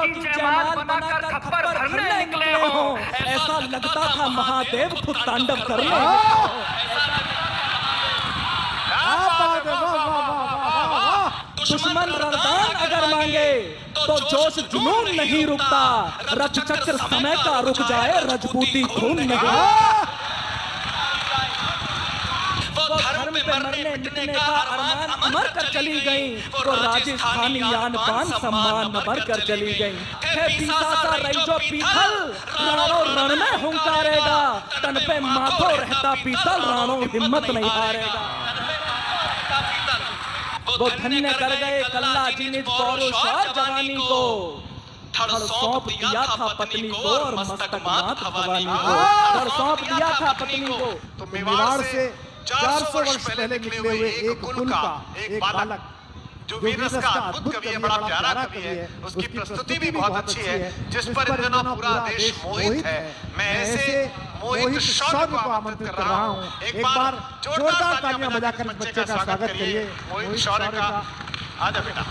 की जयमाल बनाकर खप्पर भरने निकले हो। ऐसा लगता था महादेव खुद तांडव करने। दुश्मन वरदान अगर मांगे तो जोश जुनून नहीं रुकता, रथ चक्र समय का रुक जाए रजपूती खून नहीं। वो धर्म पे मरने मिटने का अरमान अमर कर चली गई, वो राजस्थानी यान पान सम्मान भर कर चली गई। है पीसा रही जो पीतल, राणो रण में हुंकारेगा, तन पे माथो रहता पीतल, राणो हिम्मत नहीं हारेगा। वो धन्य कर गए कल्ला जी निज पौरुष और जवानी को, धड़ सौंप दिया था पत्नी को और मस्तक मात भवानी को। धड़ सौंप दिया था पत्नी को। तो मेवाड़ से 400 वर्ष पहले निकले हुए एक कुल का एक बालक जो वीर रस का अद्भुत कवि है, बड़ा प्यारा कवि है, उसकी प्रस्तुति भी बहुत अच्छी है, जिस पर इन दिनों पूरा देश मोहित है। मैं ऐसे मोहित शौर्य को आमंत्रित कर रहा हूँ। एक बार जोरदार तालियां बजाकर इस बच्चे का स्वागत करिए। मोहित शौर्य का आजा बेटा।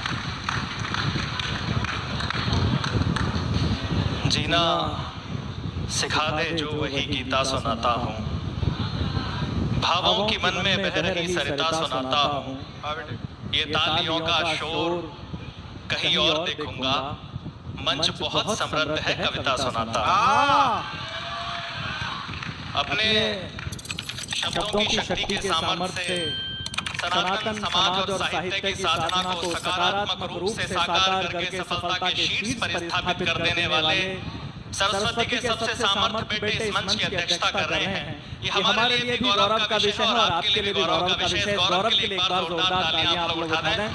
जीना सिखा दे जो वही गीता सुनाता हूँ, भावों की मन में बह रही सरिता सुनाता हूँ। ये तालियों का शोर कहीं और देखूंगा, मंच बहुत समृद्ध है कविता सुनाता हूँ। अपने शब्दों की शक्ति के सामर्थ्य से सनातन समाज और साहित्य की साधना को सकारात्मक रूप से साकार करके सफलता के शीर्ष पर स्थापित कर देने वाले सरस्वती के सबसे सामर्थ्य बेटे इस मंच की अध्यक्षता कर रहे हैं। ये हमारे लिए भी गौरव का विषय है और आपके लिए भी गौरव का विषय है। गौरव के लिए एक बार जोरदार तालियां आप लोग उठा दें।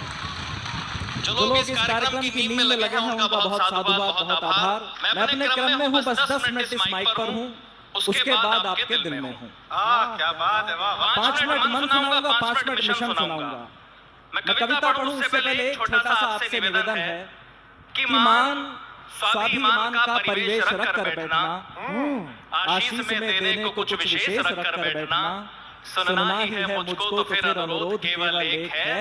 जो लोग इस कार्यक्रम की नींद में लगे हैं उनका बहुत साधुवाद, बहुत आभार। मैं अपने क्रम में हूँ, बस 10 मिनट इस माइक पर हूँ, उसके बाद आपके दिल में हूँ। क्या बात है, वाह। 5 मिनट मन सुनाऊंगा, 5 मिनट मिशन सुनाऊंगा। मैं कविता पढ़ूं उससे पहले एक छोटा सा आपसे निवेदन है कि मान स्वाभिमान का परिवेश रख कर बैठना, आशीष में देने को कुछ विशेष रख कर बैठना, सुनना ही है मुझको तो फिर अनुरोध केवल एक है,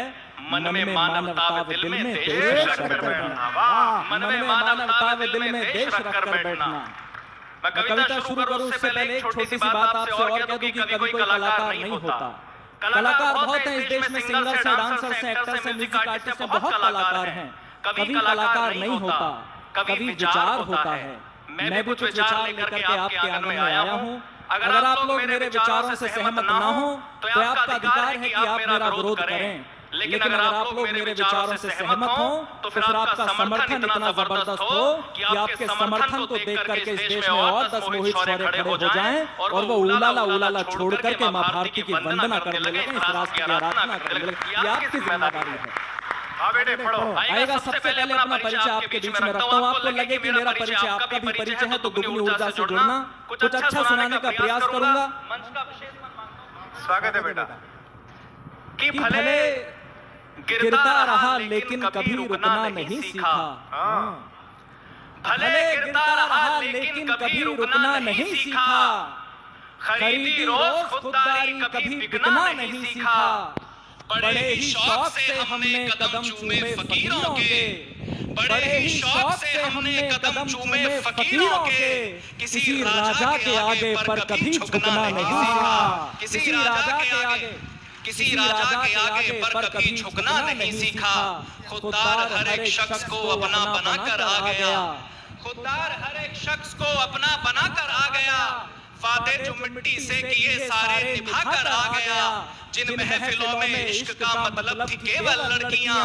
मन में मानवता व दिल में देश रख कर बैठना। मन में मानवता व दिल में देश रख कर बैठना। मैं कविता शुरू करूं उससे पहले एक छोटी सी बात आपसे और कह दूं कि कभी कोई कलाकार नहीं होता। कलाकार बहुत हैं इस देश में, सिंगर्स हैं, डांसर्स हैं, एक्टर्स हैं, म्यूजिक आर्टिस्ट हैं, बहुत कलाकार हैं। कभी कलाकार नहीं होता, कभी विचार होता है। मैं भी कुछ विचार लेकर के आपके आंगन में आया हूँ। अगर आप लोग मेरे विचारों से सहमत ना हो तो आपका अधिकार है कि आप मेरा विरोध करें, लेकिन अगर आप लोग मेरे विचारों से सहमत हो तो फिर आपका समर्थन इतना जबरदस्त हो कि आपके समर्थन को देख करके इस देश में और 10 मोहित शौर्य खड़े हो जाएं और वो उलाला छोड़ करके मां भारती की वंदना करने लगे, इस राष्ट्र की आराधना करने लगे। ये आपकी जिम्मेदारी है। आएगा सबसे पहले अपना परिचय आपके बीच में रखता हूँ। आपको लगे कि मेरा परिचय आपका भी परिचय है तो दुगनी ऊर्जा से जुड़ना, कुछ अच्छा सुनाने का प्रयास करूंगा। स्वागत है बेटा। कि भले गिरता रहा लेकिन कभी रुकना नहीं सीखा, भले गिरता रहा लेकिन कभी रुकना नहीं सीखा, खरीदी रोज खुददारी कभी बिकना नहीं सीखा, बड़े ही शौक से हमने कदम चूमे फकीरों के, बड़े ही शौक से हमने कदम चूमे फकीरों के, किसी राजा के आगे पर कभी झुकना नहीं सीखा, किसी राजा के आगे, किसी राजा के आगे पर कभी झुकना नहीं सीखा। खुददार हर एक शख्स को अपना बनाकर आ गया, खुददार हर एक शख्स को अपना बनाकर आ गया, वादे जो मिट्टी से किए सारे निभाकर आ गया। जिन महफिलों में इश्क का मतलब थी केवल लड़कियां,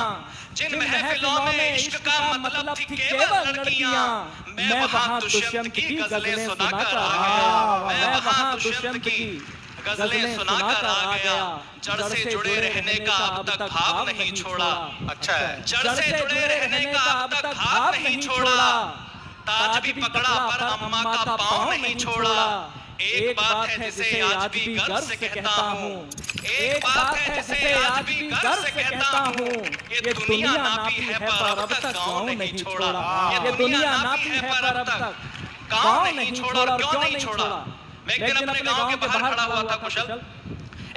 जिन महफिलों में इश्क का मतलब थी केवल लड़कियां, मैं वहां दुष्यंत की गजलें सुनाकर आ गया, मैं वहां दुष्यंत की गजलें सुनाकर आ गया। जड़ से जुड़े रहने का अब तक भाव नहीं छोड़ा, अच्छा है, जड़ से जुड़े रहने का अब तक भाव नहीं छोड़ा, ताज भी पकड़ा पर अम्मा का पाँव नहीं छोड़ा। एक बात है जिसे आज भी गर्व से कहता हूँ, एक बात है जिसे आज भी गर्व से कहता हूँ, ये दुनिया नापी है पर अब तक गाँव नहीं छोड़ा, ये दुनिया नापी है पर अब तक गाँव नहीं छोड़ा। और क्यों नहीं छोड़ा? मैं एक दिन अपने गाँव के बाहर खड़ा हुआ था कुशल,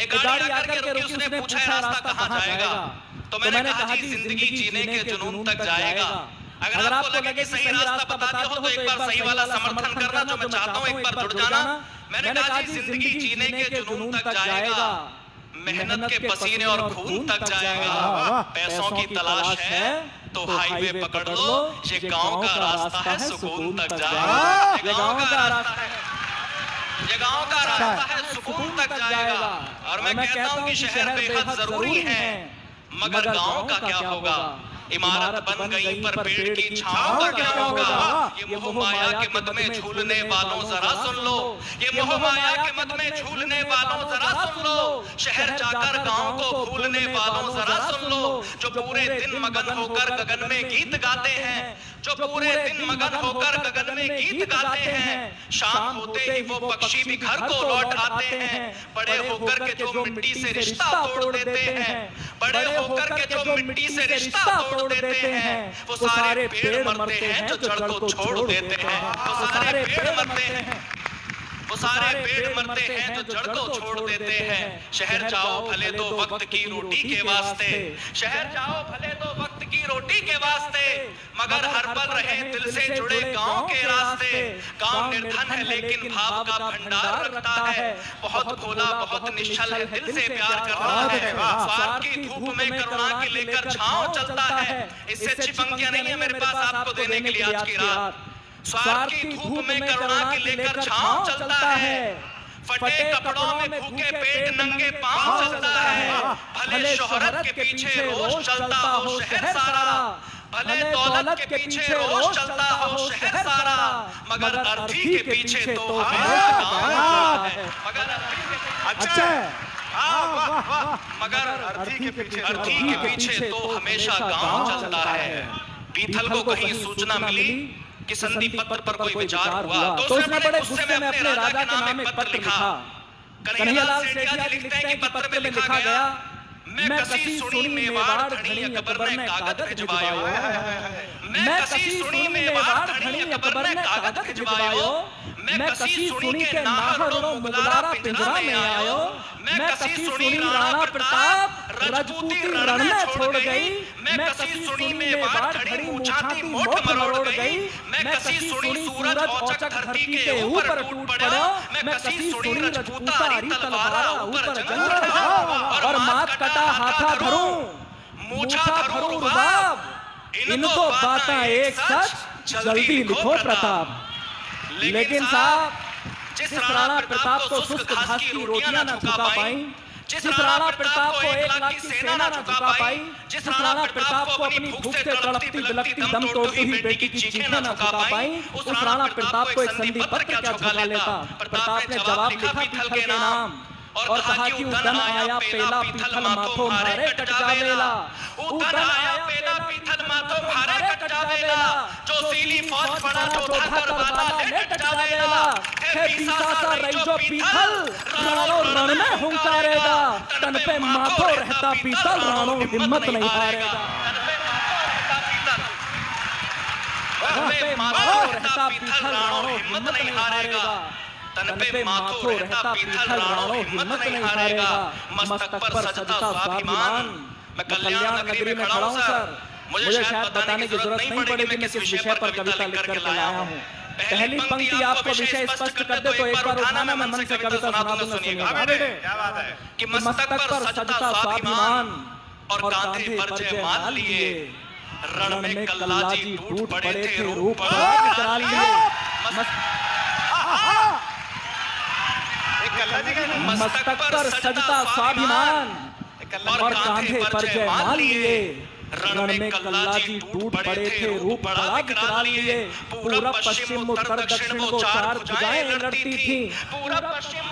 एक गाड़ी आकर के रुकी, उसने पूछा रास्ता कहाँ जाएगा, तो मैंने कहा कि जिंदगी जीने के जुनून तक जाएगा। अगर आपको लगे कि सही रास्ता बताते हो तो एक बार सही वाला समर्थन करना, जो मैं चाहता हूं एक बार जुड़ जाना। मैंने कहा जी जिंदगी जीने के जुनून तक जाएगा, मेहनत के पसीने और खून तक जाएगा, पैसों की तलाश है तो हाईवे पकड़ लो, ये गांव का रास्ता है सुकून तक जाएगा, ये गांव का रास्ता है, ये गांव का रास्ता है सुकून तक जाएगा। और मैं कहता हूं कि शहर बेहद जरूरी है, मगर गांव का क्या होगा? इमारत बन गई पर पेड़ की छांव का क्या होगा? ये मोह माया के मद में झूलने वालों जरा सुन लो, ये मोह माया के मद में झूलने वालों जरा सुन लो, शहर जाकर गांव को भूलने वालों जरा सुन लो, जो पूरे दिन मगन होकर गगन में गीत गाते हैं, जो पूरे दिन मगन होकर गगन में गीत गाते हैं, शाम होते ही वो पक्षी भी घर को लौट आते हैं, बड़े होकर के जो मिट्टी से रिश्ता तोड़ देते हैं, बड़े होकर के जो मिट्टी से रिश्ता तोड़ देते हैं, वो सारे पेड़ मरते हैं जो जड़ को छोड़ देते हैं, वो सारे पेड़ मरते हैं, वो सारे पेड़ मरते हैं जो जड़ को छोड़ देते हैं। शहर जाओ भले तो वक्त की रोटी के वास्ते, शहर जाओ भले तो वक्त की रोटी के वास्ते, मगर हर पल रहे दिल से जुड़े गांव के रास्ते। गांव निर्धन है लेकिन भाव का भंडार रखता है, बहुत भोला बहुत निश्चल है, दिल से प्यार करता है, स्वार्थ की धूप में करुणा की लेकर छांव चलता है। इससे अच्छी पंक्तियां नहीं है मेरे पास आपको देने के लिए आज की रात। स्वार्थ की धूप में करुणा की लेकर छांव चलता है, फटे कपड़ों में भूखे पेट नंगे पांव चलता है, भले शोहरत के पीछे रोज चलता हो शहर सारा, भले दौलत के पीछे रोज चलता हो शहर सारा, मगर अर्थी के पीछे तो हमेशा गांव है, मगर मगर अर्थी के पीछे तो हमेशा गांव चलता है। पीथल को कहीं सूचना मिली कि संधि पत्र पर कोई विचार हुआ तो उसने बड़े गुस्से में अपने राजा के नाम एक पत्र लिखा। कन्हैयालाल सेठिया जी लिखते हैं कि पत्र में लिखा गया, मैं कसी सुनी मेवाड़ धनी अकबर ने कागज भिजवायो, मैं कसी सुनी मेवाड़ धनी अकबर ने कागज भिजवायो, मैं कसी सुनी के नाहरों मुगलारा पिंजरा में आयो, मैं कसी सुनी राणा प्रताप राजपूती रण में छोड़ गई, मैं कसी सुनी मेवाड़ धनी मूछाती मोट मरोड़ गई, मैं कसी सुनी सूरज औचक धरती के ऊपर टूट पड़ा, मैं कसी सुनी रजपूतारी तलवारा ऊपर जंग और मात कटा हाथा धरूं मूछा धरूं रुबाब, इनको बातें एक सच जल्दी लिखो प्रताप। लेकिन साहब जिस राणा प्रताप को शुष्क घास की रोटियां न झुका पाई, जिस राणा प्रताप को 1 लाख की सेना न झुका पाई, जिस राणा प्रताप को अपनी भूख से तड़पती बिलखती दम तोड़ती हुई बेटी की चीखें न झुका पाई, उस राणा प्रताप को एक संधि पत्र क्या झुका लेता। प्रताप ने जवाब लिखा पीथल के नाम और कहा कि उदन आया पेला पीथल माथो मारे कट जावेला, उदन आया पेला पीथल माथो मारे कट जावेला, जो सीली फौज पड़ा जो था करबला ले कट जावेला, हे पीसासा रईजो पीथल राणो रण में हुंकारेगा, तन पे माथो रहता पीतल राणो हिम्मत नहीं हारेगा, तन पे माथो रहता पीतल राणो हिम्मत नहीं हारेगा, तन पे माथो रहता पीथल राणो हिम्मत नहीं हारेगा, मस्तक पर सजता स्वाभिमान। मैं कल्याण नगरी में खड़ा हूं सर, मुझे शायद बताने की जरूरत नहीं पड़ेगी मैं किस विषय पर कविता लिखकर के लाया हूं। पहली पंक्ति आपको विषय स्पष्ट कर दे तो एक बार उठाना, मैं मन से कविता सुना दूंगा, सुनिएगा। क्या बात है कि मस्तक पर सजता स्वाभिमान और कांधे पर जयमाल लिए, रण में कल्लाजी टूट पड़े थे रूप करा लिए, मस्तक पर सजता स्वाभिमान और कांधे पर जयमाल लिए, रण में कल्लाजी टूट पड़े थे रूप बड़ा गिरा लिए, पूरब पश्चिम उत्तर दक्षिण को 4 भुजाएं लड़ती थी, पूरब पश्चिम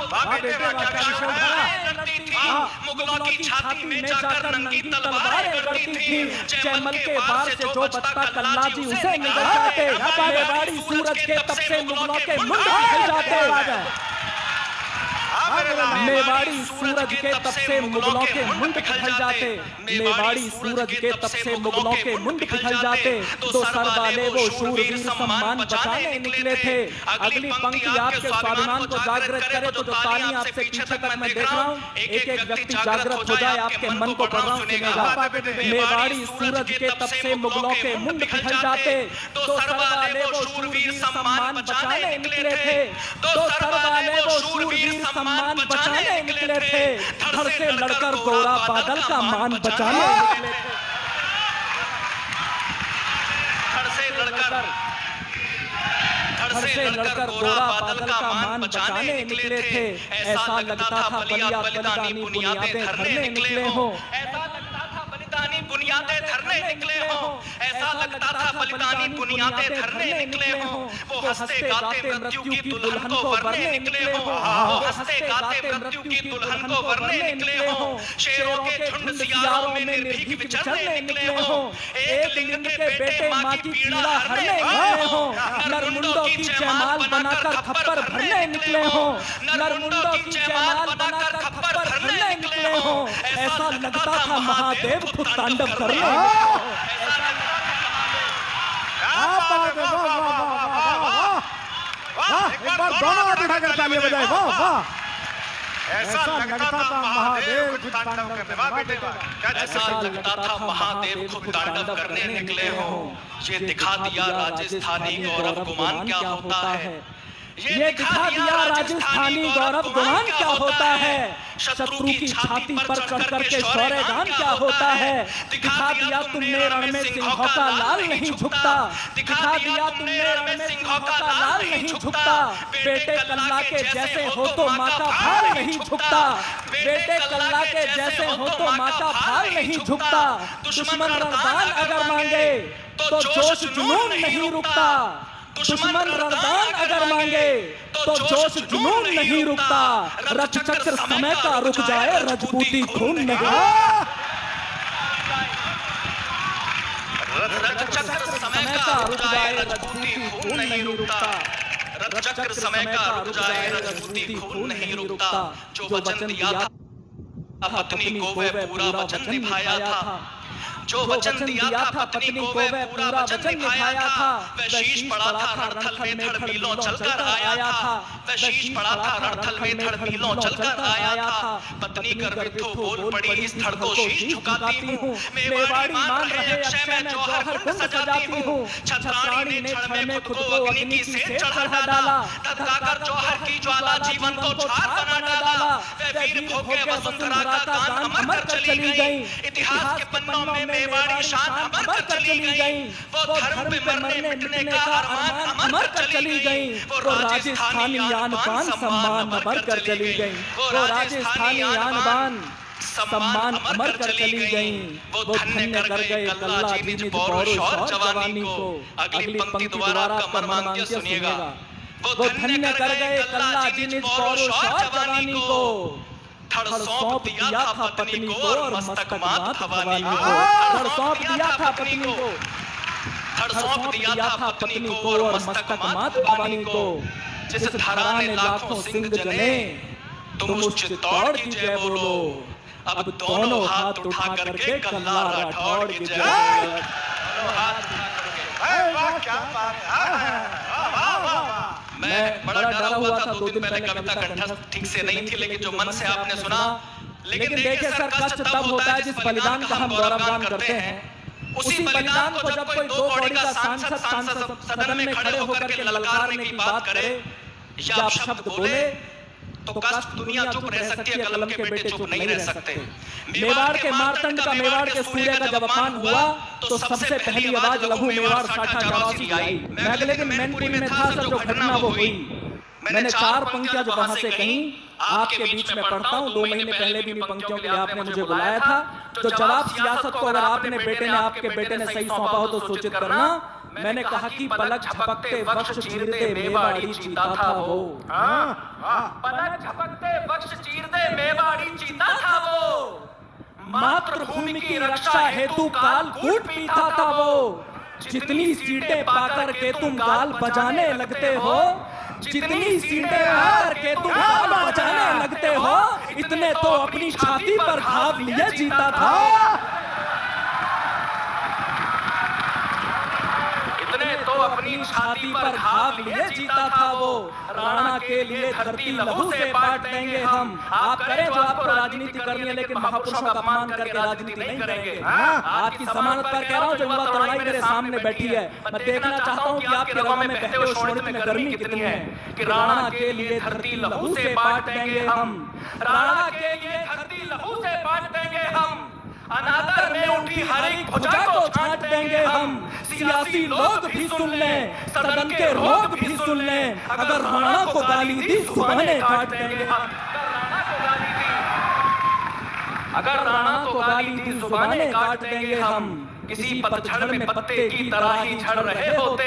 लड़ती थी, मुगलों की छाती में जाकर नंगी तलवारें लड़ती थी, जयमल के बार से जो बचता कल्लाजी उसे निगल जाते, मेवाड़ी सूरज के तप से मुगलों के मुंड निकल जाते। मेवाड़ी सूरज के तप से मुगलों के मुंड पिघल जाते, मेवाड़ी सूरज के तप से मुगलों के मुंड पिघल जाते, तो सर वाले वो शूरवीर सम्मान बचाने निकले थे। अगली पंक्ति आपके स्वाभिमान को जागृत करे, तो जो ताली आपसे पीछे तक मैं देख रहा हूँ, एक एक व्यक्ति जागृत हो जाए, आपके मन को पढ़ रहा हूँ, सुनेगा। मेवाड़ी सूरज के तप से मुगलों के मुंड पिघल जाते, तो सर वाले वो शूरवीर सम्मान बचाने निकले थे, तो सर वाले वो शूरवीर सम्मान बचाने निकले थे, धड़ से लड़कर गोरा बादल का मान बचाने निकले थे। धड़ से लड़कर गोरा बादल का मान बचाने निकले थे। ऐसा लगता था बलिदानी बुनियादें धरने निकले हो, बुनियादें धरने निकले हो, ऐसा लगता था बलिदानी बुनियादें धरने निकले हो। वो हंसते गाते मृत्यु की दुल्हन को वरने निकले हो, वो हंसते गाते मृत्यु की दुल्हन को वरने निकले हो। शेरों के झुंड सियारों में निर्भीक विचरने निकले हो, एक लिंग के बेटे माँ की पीड़ा हरने निकले हो। नरमुंडों की जयमाल बनाकर खप्पर भरने निकले हो, नरमुंडों की जयमाल बनाकर खप्पर भरने निकले हो। ऐसा लगता था महादेव खुद तांडव कर रहे हैं। एक बार दोनों हाथ उठाकर तालियां बजाएं। वाह वाह, ऐसा लगता था महादेव खुद तांडव करने। वाह बेटे वाह, ऐसा लगता था महादेव खुद तांडव करने निकले हो। ये दिखा दिया राजस्थानी गौरव गुमान क्या होता है, ये दिखा दिया राजस्थानी गौरव गुमान क्या होता है। शत्रु की छाती पर चढ़ करके शौर्य गान क्या होता है। दिखा दिया तुमने रण में सिंहों का लाल नहीं झुकता, दिखा दिया तुमने रण में सिंहों का लाल नहीं झुकता। बेटे कल्ला के जैसे हो तो माँ का भार नहीं झुकता, बेटे कल्ला के जैसे हो तो माँ का भार नहीं झुकता। दुश्मन रमजान अगर मांगे तो जोश जुनून नहीं रुकता, दुश्मन रमजान अगर मांगे तो जोश जुनून नहीं रुकता। रथ चक्र समय का रुक जाए, रजपूती खून नहीं। रथ चक्र समय का रुक जाए, रजपूती खून नहीं रुकता। रथ चक्र समय का रुक जाए, रजपूती खून नहीं रुकता। जो वचन दिया था पत्नी को वह पूरा वचन निभाया था, जो वचन दिया था पत्नी को वह पूरा वचन निभाया था। वह शीश पड़ा था रणथल में धड़ मीलों चलकर आया था, वह शीश पड़ा था रणथल में धड़ मीलों चलकर आया था। पत्नी गर्वित हो बोल पड़ी, इस धड़ को शीश झुकाती हूँ। मेवाड़ी मान रहे अक्षय में जौहर कुंड सजाती हूँ। छत्राणी ने क्षण में खुद को अग्नि की सेंध चढ़ा डाला, धधकाकर जौहर की ज्वाला जीवन को झाड़ बना डाला। वह वीर भोगे वसुंधरा का गान अमर कर चली गई, इतिहास के पन्नों में मेवाड़ी शान अमर कर चली गई। वो धर्म पे मरने मिटने का अरमान अमर कर चली गई। वो राजस्थानी आन बान सम्मान अमर कर चली गई, वो राजस्थानी आन बान सम्मान अमर कर चली गई। वो धन्य कर गए कल्ला जी निज पौरुष और जवानी को। अगली पंक्ति दोबारा आपका मर्मांत्य सुनिएगा। वो धन्य कर गए कल्ला जी निज पौरुष और जवानी को। धड़ सौंप दिया था पत्नी को और मस्तक मात भवानी को। धड़ सौंप दिया था पत्नी को, धड़ सौंप दिया था पत्नी को और मस्तक मात भवानी को। जिस धरा ने लाखों सिंह जने, तुम उस चित्तौड़ की जय बोलो। अब दोनों हाथ उठा करके कल्ला राठौड़ की जय बोलो। क्या बात है। मैं बड़ा डरा हुआ था 2 दिन पहले, कविता कंठस्थ ठीक से नहीं थी, लेकिन जो मन से आपने सुना। लेकिन देखिए सर, कष्ट तब होता है जिस बलिदान का हम गौरवगान करते हैं। उसी बलिदान को जब कोई 2 कौड़ी का सांसद सदन में खड़े होकर के ललकारने की बात करे या आप शब्द बोले, तो कष्ट दुनिया चुप रह सकती है, कलम के बेटे चुप नहीं रह सकते। मेवाड़ के मारतंड का, मेवाड़ के सूर्य का जब अपमान हुआ, तो सबसे पहली आवाज लघु मेवाड़ साठा जावासी की आई। मैं अगले दिन मैनपुरी में था सर, जो घटना वो हुई। मैंने 4 पंक्तियां जो वहां से कहीं आपके बीच में पढ़ता हूँ। 2 महीने पहले भी इन पंक्तियों के लिए आपने मुझे बुलाया था। जो जवाब सियासत को अगर आपने बेटे ने, आपके बेटे ने सही सौंपा हो तो सूचित करना। मैंने कहा कि पलक झपकते वक्ष चीरते मेवाड़ी चीता था वो। पलक झपकते वक्ष चीरते मेवाड़ी चीता था वो। मातृभूमि की रक्षा हेतु काल कूट पीता था वो। जितनी सीटें पाकर के तुम गाल बजाने लगते हो, जितनी सीटें पाकर के तुम गाल बजाने लगते हो, इतने तो अपनी छाती पर घाव लिए जीता था। तो अपनी छाती पर घाव लिए जीता था वो। राणा के लिए धरती लहू से बांट देंगे हम। आप करें जो आपको राजनीति करनी है, लेकिन महापुरुषों का अपमान करके राजनीति नहीं करेंगे। आपकी जमानत पर कह रहा हूँ, जो युवा तरुणाई मेरे सामने बैठी है, मैं देखना चाहता हूँ कि आपके रगों में बहते हुए शोणित में गर्मी कितनी है कि राणा के लिए धरती लहू से बांट देंगे हम। राणा के लिए धरती लहू से बांट देंगे हम। अनादर में उठी हर एक भुजा को छांट देंगे हम। सियासी लोग भी सुन लें, सदन के लोग भी सुन लें, अगर राणा को गाली दी जुबानें काट देंगे हम। अगर राणा को गाली दी जुबानें काट देंगे हम। किसी पतझड़ में पत्ते की तरह ही झड़ रहे होते।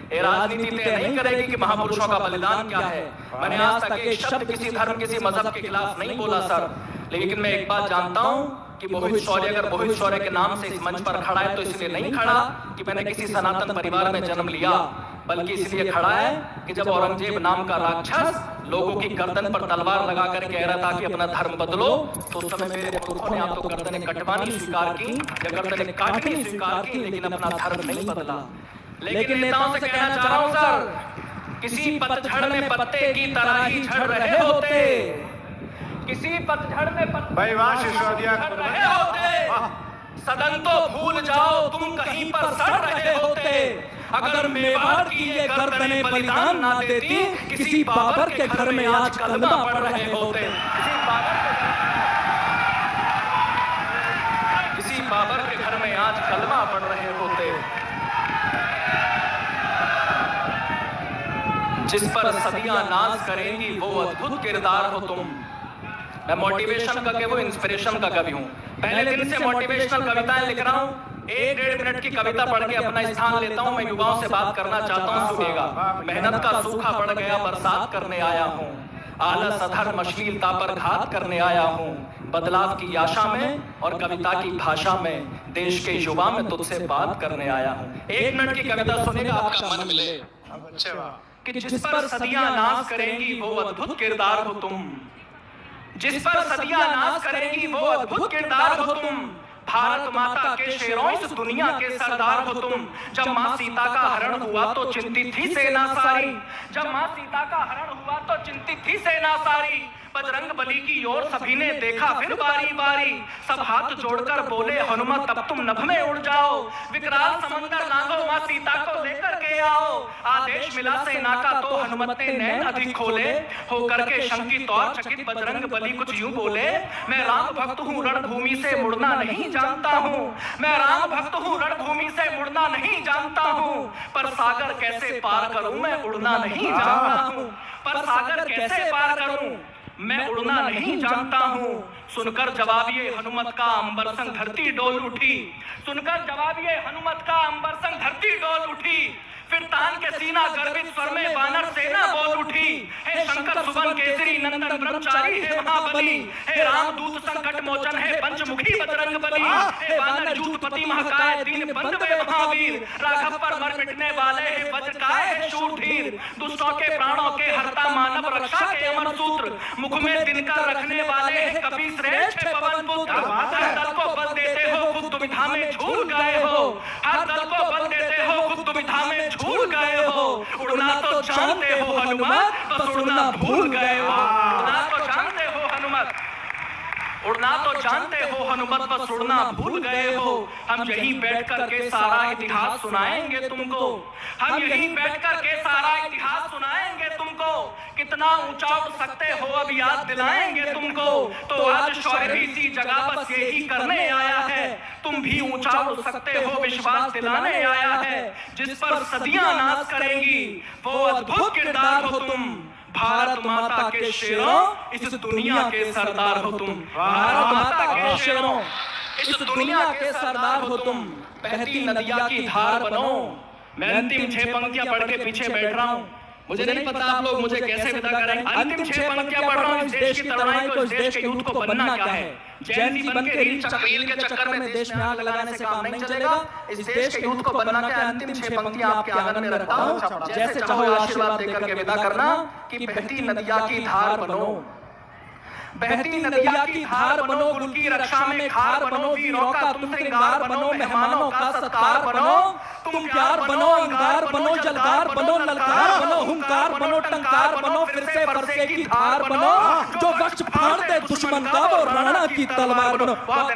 ये राजनीति तय नहीं करेगी कि महापुरुषों का बलिदान क्या है। मैंने आज तक एक शब्द किसी धर्म किसी मजहब के खिलाफ नहीं बोला सर, लेकिन मैं एक बात जानता हूँ कि मोहित शौर्य अगर मोहित शौर्य के नाम से इस मंच पर खड़ा है तो इसलिए नहीं खड़ा कि मैंने किसी सनातन परिवार में जन्म लिया, बल्कि इसलिए खड़ा है कि जब औरंगजेब नाम का राक्षस लोगों की गर्दन पर तलवार लगा कर कह रहा था कि अपना धर्म बदलो, तो उस समय मेरे पुरखों ने आपको गर्दनें कटवानी स्वीकार की या गर्दनें काटनी स्वीकार की, लेकिन अपना धर्म नहीं बदला। लेकिन नेताओं से कहना चाह रहा हूं सर, किसी पतझड़ में पत्ते की तरह ही झड़ रहे होते। किसी पतझड़ में पत्ते झड़ रहे होते। सदन तो भूल जाओ, तुम कहीं पर सड़ रहे होते। अगर मेवाड़ की ये गर्दनें बलिदान ना देती, किसी बाबर के घर में आज कलमा पढ़ रहे होते। किसी बाबर के घर में आज कलमा पढ़ रहे होते। जिस पर सदियां नाज करेंगी वो अद्भुत किरदार हो तुम। मैं मोटिवेशन का वो इंस्पिरेशन का कवि हूँ। पहले दिन से मोटिवेशनल कविताएं लिख रहा हूँ। 1-1.5 मिनट की कविता पढ़ के अपना स्थान लेता हूँ। मैं युवाओं से बात करना चाहता हूँ, सुनिएगा। मेहनत का सूखा पड़ गया, बरसात करने आया हूँ। आलस अधर्म अश्लीलता पर घात करने आया हूँ। बदलाव की आशा में और कविता की भाषा में देश के युवा में तुझसे बात करने आया हूँ। 1 मिनट की कविता सुनेगा, आपका मन मिले कि जिस पर सदियां नाज करेंगी वो अद्भुत किरदार हो तुम। जिस पर सदियां नाज करेंगी वो अद्भुत किरदार हो तुम। भारत माता के शेरों इस दुनिया के सरदार हो तुम। जब माँ सीता का हरण हुआ तो चिंतित थी सेना सारी। जब माँ सीता का हरण हुआ तो चिंतित थी सेना सारी। बजरंग बली की ओर सभी ने देखा फिर बारी बारी। सब हाथ जोड़कर बोले हनुमत अब तुम नभ में उड़ जाओ। विकराल समंदर लांघो माँ सीता को लेकर के आओ। आदेश मिला सेना का तो हनुमत ने नैन अधिक खोले। होकर के शंकित और चकित बजरंग बली कुछ यूं बोले, मैं राम भक्त हूँ रणभूमि से मुड़ना नहीं जानता हूँ। मैं राम भक्त हूँ रणभूमि से मुड़ना नहीं जानता हूँ। पर सागर कैसे पार करूँ मैं उड़ना नहीं जानता हूँ। पर सागर कैसे पार करूँ मैं उड़ना नहीं जानता हूँ। सुनकर जवाब ये हनुमत का अंबर संग धरती डोल उठी। सुनकर जवाब ये हनुमत का अंबर संग धरती डोल उठी। फिर तान के सीना गर्वित स्वर में वानर सेना बोल उठी। हे शंकर सुवन केसरी नंदन ब्रह्मचारी हे महाबली। हे रामदूत संकट मोचन है पंचमुखी बजरंग बली। हे वानर यूथपति महाकाय दीन बंधु वे महावीर। राघव पर मर मिटने वाले हे वज्रकाय हे शूरधीर। दुष्टों के प्राणों के हरता मानव रक्षा के अमर सूत्र। मुख में दिनकर रखने वाले हे कपि श्रेष्ठ हे पवन पुत्र। हर दल को बल देते हो खुद दुविधा में झूल गए हो। हर दल को बल देते हो खुद दुविधा में झूल गए हो। उड़ना तो जानते हो हनुमत, बस उड़ना भूल गए हो। उड़ना तो जानते हो हनुमत, उड़ना तो जानते हो हनुमत, बस उड़ना भूल गए हो। हम यहीं बैठ कर के सारा इतिहास सुनाएंगे तुमको। हम यहीं बैठ कर के सारा इतिहास सुनाएंगे तुमको। कितना ऊंचा उड़ सकते हो अब याद दिलाएंगे तुमको। तो आज शौर्य भी इसी जगह बस यही करने आया है। तुम भी ऊंचा उड़ सकते हो विश्वास दिलाने आया है। जिस पर सदियां नाज करेंगी वो अद्भुत किरदार हो तुम। भारत माता के शेरों इस दुनिया के सरदार हो तुम। भारत माता के शेरों इस दुनिया के सरदार हो तुम। बहती नदिया की धार बनो। मैं अंतिम 6 पंक्तियां पढ़ के पीछे बैठ रहा हूँ। मुझे नहीं पता आप लोग मुझे कैसे विदा करेंगे। अंतिम 6 पंक्तियां पढ़ रहा हूँ। इस देश की तरुणाई को, इस देश के यूथ को बनना क्या है। जैन जी बन के रील के चक्कर में देश में आग लगाने से काम नहीं चलेगा। इस देश के यूथ को बनना के अंतिम 6 पंक्तियां आपके आंगन में रखता हूं। जैसे चाहो आशीर्वाद देकर के विदा करना कि बहती नदिया की धार बनो, बहती नदिया की धार बनो, गुल की रक्षा में खार बनो, वीरों का तुम श्रृंगार बनो, मेहमानों का सत्कार बनो, तुम प्यार बनो, अंगार बनो, जलगार बनो, ललकार बनो, हुंकार बनो, टंकार बनो, फिर से बरसे की धार बनो, जो वक्ष फाड़ दे दुश्मन का वो राणा की तलवार बनो। बहुत